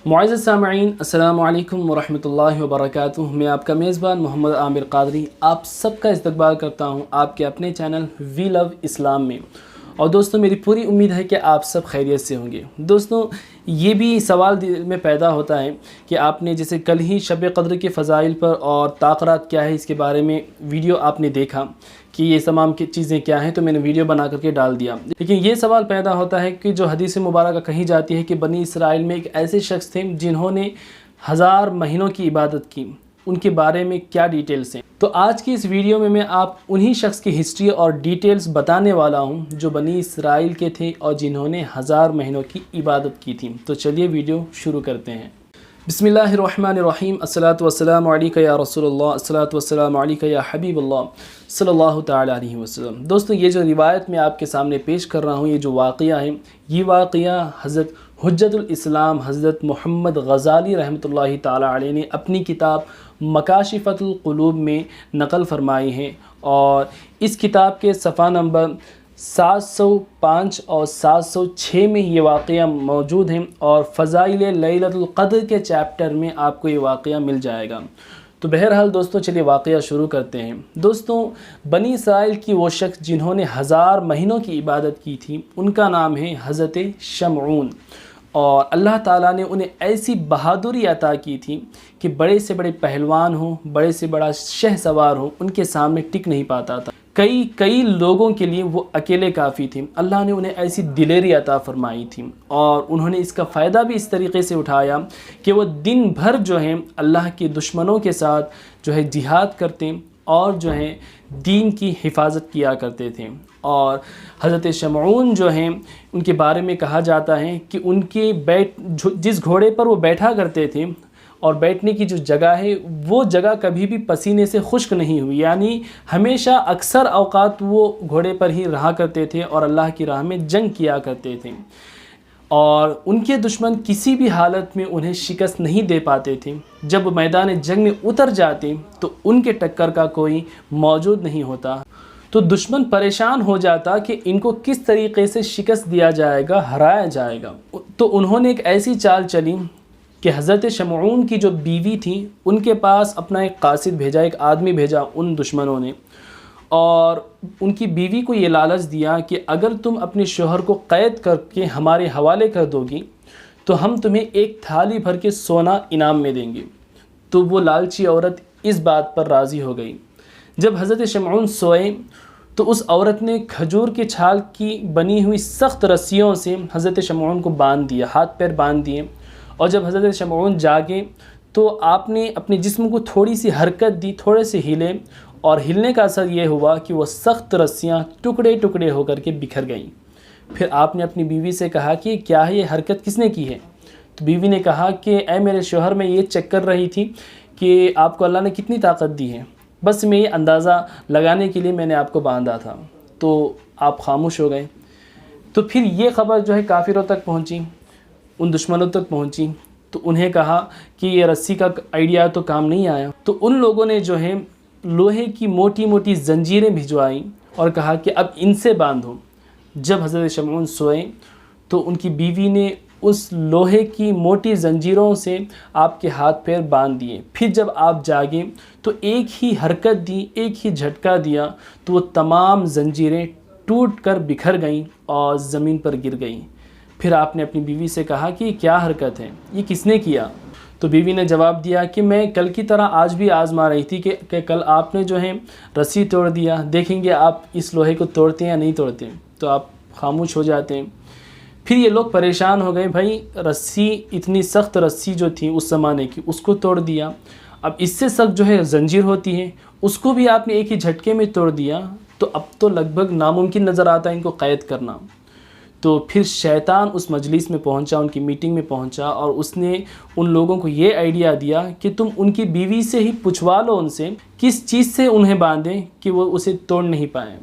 معزز سامعین، السلام علیکم ورحمۃ اللہ وبرکاتہ۔ میں آپ کا میزبان محمد عامر قادری آپ سب کا استقبال کرتا ہوں آپ کے اپنے چینل وی لو اسلام میں۔ اور دوستوں، میری پوری امید ہے کہ آپ سب خیریت سے ہوں گے۔ دوستوں، یہ بھی سوال دل میں پیدا ہوتا ہے کہ آپ نے جیسے کل ہی شب قدر کے فضائل پر اور تاخرات کیا ہے اس کے بارے میں ویڈیو آپ نے دیکھا کہ یہ تمام کی چیزیں کیا ہیں، تو میں نے ویڈیو بنا کر کے ڈال دیا۔ لیکن یہ سوال پیدا ہوتا ہے کہ جو حدیث مبارکہ کہی جاتی ہے کہ بنی اسرائیل میں ایک ایسے شخص تھے جنہوں نے 1000 مہینوں کی عبادت کی، ان کے بارے میں کیا ڈیٹیلز ہیں؟ تو آج کی اس ویڈیو میں آپ انہی شخص کی ہسٹری اور ڈیٹیلز بتانے والا ہوں جو بنی اسرائیل کے تھے اور جنہوں نے 1000 مہینوں کی عبادت کی تھی۔ تو چلیے ویڈیو شروع کرتے ہیں۔ بسم اللہ الرحمن الرحیم، الصلاۃ والسلام علیک یا رسول اللہ، الصلاۃ والسلام علیک یا حبیب اللہ صلی اللہ تعالیٰ علیہ وسلم۔ دوستو، یہ جو روایت میں آپ کے سامنے پیش کر رہا ہوں، یہ جو واقعہ ہے، یہ واقعہ حضرت حجت الاسلام حضرت محمد غزالی رحمۃ اللہ تعالیٰ علیہ نے اپنی کتاب مکاشفۃ القلوب میں نقل فرمائی ہے، اور اس کتاب کے صفحہ نمبر 705 اور 706 میں یہ واقعہ موجود ہیں، اور فضائل لیلۃ القدر کے چیپٹر میں آپ کو یہ واقعہ مل جائے گا۔ تو بہرحال دوستوں، چلیے واقعہ شروع کرتے ہیں۔ دوستوں، بنی اسرائیل کی وہ شخص جنہوں نے 1000 مہینوں کی عبادت کی تھی، ان کا نام ہے حضرت شمعون، اور اللہ تعالیٰ نے انہیں ایسی بہادری عطا کی تھی کہ بڑے سے بڑے پہلوان ہوں، بڑے سے بڑا شہ سوار ہوں، ان کے سامنے ٹک نہیں پاتا تھا۔ کئی لوگوں کے لیے وہ اکیلے کافی تھے۔ اللہ نے انہیں ایسی دلیری عطا فرمائی تھی، اور انہوں نے اس کا فائدہ بھی اس طریقے سے اٹھایا کہ وہ دن بھر جو ہیں اللہ کے دشمنوں کے ساتھ جو ہے جہاد کرتے اور جو ہے دین کی حفاظت کیا کرتے تھے۔ اور حضرت شمعون جو ہیں، ان کے بارے میں کہا جاتا ہے کہ ان کے جس گھوڑے پر وہ بیٹھا کرتے تھے اور بیٹھنے کی جو جگہ ہے، وہ جگہ کبھی بھی پسینے سے خشک نہیں ہوئی، یعنی ہمیشہ اکثر اوقات وہ گھوڑے پر ہی رہا کرتے تھے اور اللہ کی راہ میں جنگ کیا کرتے تھے، اور ان کے دشمن کسی بھی حالت میں انہیں شکست نہیں دے پاتے تھے۔ جب میدان جنگ میں اتر جاتے تو ان کے ٹکر کا کوئی موجود نہیں ہوتا، تو دشمن پریشان ہو جاتا کہ ان کو کس طریقے سے شکست دیا جائے گا، ہرایا جائے گا۔ تو انہوں نے ایک ایسی چال چلی کہ حضرت شمعون کی جو بیوی تھی، ان کے پاس اپنا ایک قاصد بھیجا، ایک آدمی بھیجا ان دشمنوں نے، اور ان کی بیوی کو یہ لالچ دیا کہ اگر تم اپنے شوہر کو قید کر کے ہمارے حوالے کر دو گی تو ہم تمہیں ایک تھالی بھر کے سونا انعام میں دیں گے۔ تو وہ لالچی عورت اس بات پر راضی ہو گئی۔ جب حضرت شمعون سوئے تو اس عورت نے کھجور کے چھال کی بنی ہوئی سخت رسیوں سے حضرت شمعون کو باندھ دیا، ہاتھ پیر باندھ دیے، اور جب حضرت شمعون جاگے تو آپ نے اپنے جسم کو تھوڑی سی حرکت دی، تھوڑے سے ہلے، اور ہلنے کا اثر یہ ہوا کہ وہ سخت رسیاں ٹکڑے ٹکڑے ہو کر کے بکھر گئیں۔ پھر آپ نے اپنی بیوی سے کہا کہ کیا ہے یہ حرکت کس نے کی ہے؟ تو بیوی نے کہا کہ اے میرے شوہر، میں یہ چیک کر رہی تھی کہ آپ کو اللہ نے کتنی طاقت دی ہے، بس میں یہ اندازہ لگانے کے لیے میں نے آپ کو باندھا تھا۔ تو آپ خاموش ہو گئے۔ تو پھر یہ خبر جو ہے کافروں تک پہنچی، ان دشمنوں تک پہنچی، تو انہیں کہا کہ یہ رسی کا آئیڈیا تو کام نہیں آیا۔ تو ان لوگوں نے جو ہے لوہے کی موٹی موٹی زنجیریں بھجوائیں اور کہا کہ اب ان سے باندھو۔ جب حضرت شمعون سوئے تو ان کی بیوی نے اس لوہے کی موٹی زنجیروں سے آپ کے ہاتھ پیر باندھ دیے۔ پھر جب آپ جاگے تو ایک ہی حرکت دی، ایک ہی جھٹکا دیا، تو وہ تمام زنجیریں ٹوٹ کر بکھر گئیں اور زمین پر گر گئیں۔ پھر آپ نے اپنی بیوی سے کہا کہ یہ کیا حرکت ہے، یہ کس نے کیا؟ تو بیوی نے جواب دیا کہ میں کل کی طرح آج بھی آزما رہی تھی کہ کل آپ نے جو ہے رسی توڑ دیا، دیکھیں گے آپ اس لوہے کو توڑتے ہیں یا نہیں توڑتے۔ تو آپ خاموش ہو جاتے ہیں۔ پھر یہ لوگ پریشان ہو گئے، بھائی رسی، اتنی سخت رسی جو تھی اس زمانے کی، اس کو توڑ دیا، اب اس سے سخت جو ہے زنجیر ہوتی ہے، اس کو بھی آپ نے ایک ہی جھٹکے میں توڑ دیا، تو اب تو لگ بھگ ناممکن نظر آتا ہے ان کو قید کرنا۔ تو پھر شیطان اس مجلس میں پہنچا، ان کی میٹنگ میں پہنچا، اور اس نے ان لوگوں کو یہ آئیڈیا دیا کہ تم ان کی بیوی سے ہی پوچھوا لو ان سے کس چیز سے انہیں باندھیں کہ وہ اسے توڑ نہیں پائیں۔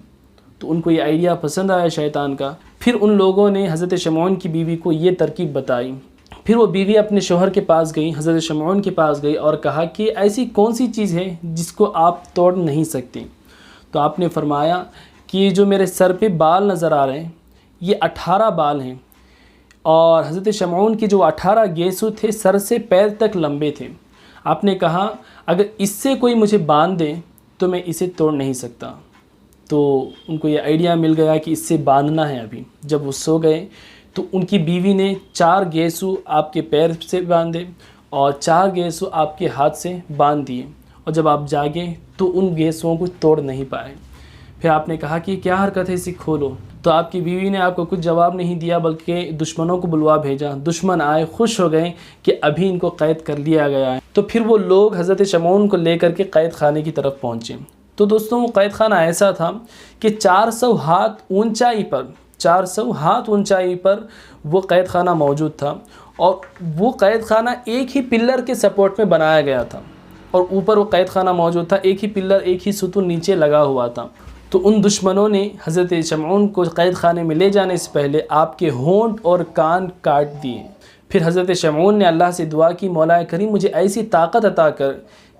تو ان کو یہ آئیڈیا پسند آیا شیطان کا۔ پھر ان لوگوں نے حضرت شمعون کی بیوی کو یہ ترکیب بتائی۔ پھر وہ بیوی اپنے شوہر کے پاس گئی، حضرت شمعون کے پاس گئی اور کہا کہ ایسی کون سی چیز ہے جس کو آپ توڑ نہیں سکتے؟ تو آپ نے فرمایا کہ یہ جو میرے سر پہ بال نظر آ رہے ہیں، یہ 18 بال ہیں، اور حضرت شمعون کی جو 18 گیسو تھے سر سے پیر تک لمبے تھے۔ آپ نے کہا اگر اس سے کوئی مجھے باندھ دے تو میں اسے توڑ نہیں سکتا۔ تو ان کو یہ آئیڈیا مل گیا کہ اس سے باندھنا ہے ابھی۔ جب وہ سو گئے تو ان کی بیوی نے 4 گیسو آپ کے پیر سے باندھے اور 4 گیسو آپ کے ہاتھ سے باندھ دیے، اور جب آپ جاگے تو ان گیسوؤں کو توڑ نہیں پائے۔ پھر آپ نے کہا کہ کیا حرکت ہے، اسے کھولو۔ تو آپ کی بیوی نے آپ کو کچھ جواب نہیں دیا بلکہ دشمنوں کو بلوا بھیجا۔ دشمن آئے، خوش ہو گئے کہ ابھی ان کو قید کر لیا گیا ہے۔ تو پھر وہ لوگ حضرت شمعون کو لے کر کے قید خانے کی طرف پہنچے۔ تو دوستوں وہ قید خانہ ایسا تھا کہ 400 ہاتھ اونچائی پر وہ قید خانہ موجود تھا، اور وہ قید خانہ ایک ہی پلر کے سپورٹ میں بنایا گیا تھا، اور اوپر وہ قید خانہ موجود تھا، ایک ہی پلر، ایک ہی ستون نیچے لگا ہوا تھا۔ تو ان دشمنوں نے حضرت شمعون کو قید خانے میں لے جانے سے پہلے آپ کے ہونٹ اور کان کاٹ دیے۔ پھر حضرت شمعون نے اللہ سے دعا کی، مولا کریم مجھے ایسی طاقت عطا کر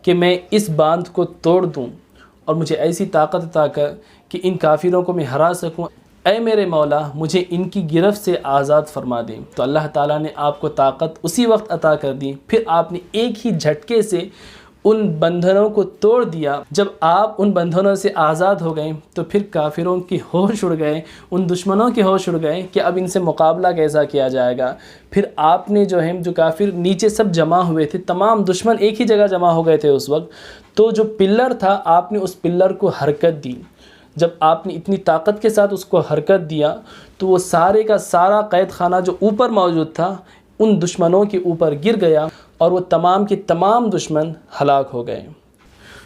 کہ میں اس باندھ کو توڑ دوں، اور مجھے ایسی طاقت عطا کر کہ ان کافروں کو میں ہرا سکوں۔ اے میرے مولا مجھے ان کی گرفت سے آزاد فرما دیں۔ تو اللہ تعالیٰ نے آپ کو طاقت اسی وقت عطا کر دی۔ پھر آپ نے ایک ہی جھٹکے سے ان بندھنوں کو توڑ دیا۔ جب آپ ان بندھنوں سے آزاد ہو گئے تو پھر کافروں کی ہوش اڑ گئے، ان دشمنوں کے ہوش اڑ گئے کہ اب ان سے مقابلہ کیسا کیا جائے گا۔ پھر آپ نے جو کافر نیچے سب جمع ہوئے تھے، تمام دشمن ایک ہی جگہ جمع ہو گئے تھے اس وقت، تو جو پلر تھا آپ نے اس پلر کو حرکت دی۔ جب آپ نے اتنی طاقت کے ساتھ اس کو حرکت دیا تو وہ سارے کا سارا قید خانہ جو اوپر موجود تھا ان دشمنوں کے اوپر گر گیا، اور وہ تمام کے تمام دشمن ہلاک ہو گئے۔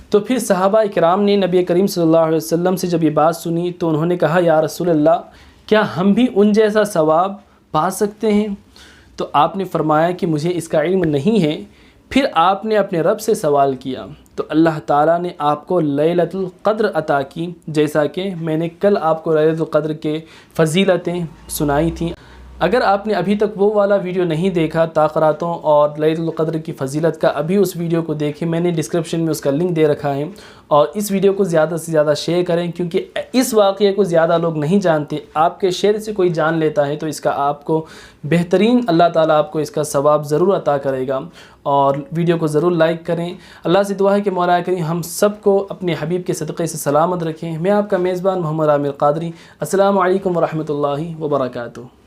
تو پھر صحابہ کرام نے نبی کریم صلی اللہ علیہ وسلم سے جب یہ بات سنی تو انہوں نے کہا یا رسول اللہ کیا ہم بھی ان جیسا ثواب پا سکتے ہیں؟ تو آپ نے فرمایا کہ مجھے اس کا علم نہیں ہے۔ پھر آپ نے اپنے رب سے سوال کیا تو اللہ تعالیٰ نے آپ کو لیلۃ القدر عطا کی، جیسا کہ میں نے کل آپ کو لیلۃ القدر کے فضیلتیں سنائی تھیں۔ اگر آپ نے ابھی تک وہ والا ویڈیو نہیں دیکھا تاقراتوں اور لیلۃ القدر کی فضیلت کا، ابھی اس ویڈیو کو دیکھیں، میں نے ڈسکرپشن میں اس کا لنک دے رکھا ہے۔ اور اس ویڈیو کو زیادہ سے زیادہ شیئر کریں، کیونکہ اس واقعے کو زیادہ لوگ نہیں جانتے۔ آپ کے شیئر سے کوئی جان لیتا ہے تو اس کا آپ کو بہترین اللہ تعالیٰ آپ کو اس کا ثواب ضرور عطا کرے گا۔ اور ویڈیو کو ضرور لائک کریں۔ اللہ سے دعا ہے کہ مولا کریم ہم سب کو اپنے حبیب کے صدقے سے سلامت رکھیں۔ میں آپ کا میزبان محمد عامر قادری۔ السلام علیکم ورحمۃ اللہ وبرکاتہ۔